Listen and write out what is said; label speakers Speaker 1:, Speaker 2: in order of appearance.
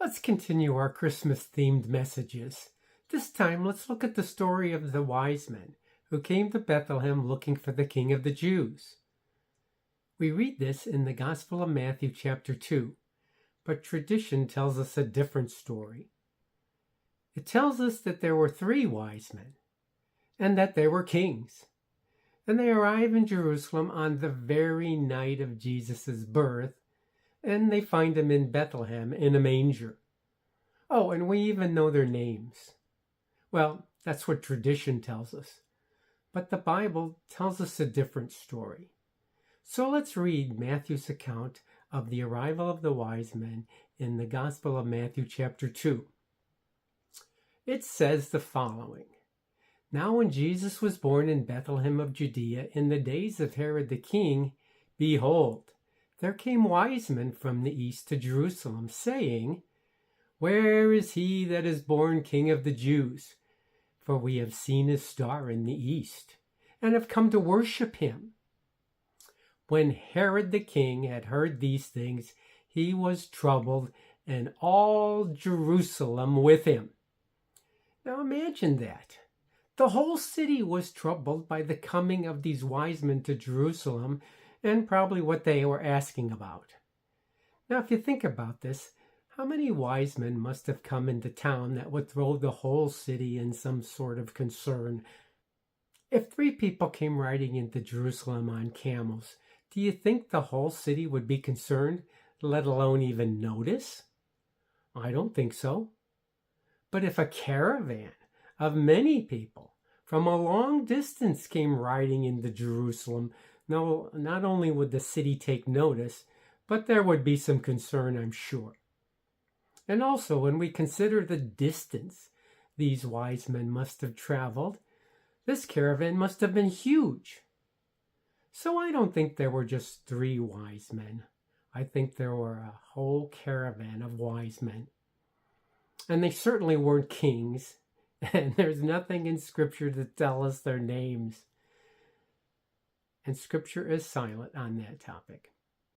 Speaker 1: Let's continue our Christmas-themed messages. This time, let's look at the story of the wise men who came to Bethlehem looking for the King of the Jews. We read this in the Gospel of Matthew chapter 2, but tradition tells us a different story. It tells us that there were 3 wise men, and that they were kings. And they arrive in Jerusalem on the very night of Jesus' birth, and they find him in Bethlehem in a manger. Oh, and we even know their names. Well, that's what tradition tells us. But the Bible tells us a different story. So let's read Matthew's account of the arrival of the wise men in the Gospel of Matthew chapter 2. It says the following. Now when Jesus was born in Bethlehem of Judea in the days of Herod the king, behold, there came wise men from the east to Jerusalem, saying, Where is he that is born King of the Jews? For we have seen his star in the east, and have come to worship him. When Herod the king had heard these things, he was troubled, and all Jerusalem with him. Now imagine that. The whole city was troubled by the coming of these wise men to Jerusalem, and probably what they were asking about. Now, if you think about this, how many wise men must have come into town that would throw the whole city in some sort of concern? If 3 people came riding into Jerusalem on camels, do you think the whole city would be concerned, let alone even notice? I don't think so. But if a caravan of many people from a long distance came riding into Jerusalem, no, not only would the city take notice, but there would be some concern, I'm sure. And also, when we consider the distance these wise men must have traveled, this caravan must have been huge. So I don't think there were just 3 wise men. I think there were a whole caravan of wise men. And they certainly weren't kings, and there's nothing in Scripture to tell us their names. And Scripture is silent on that topic.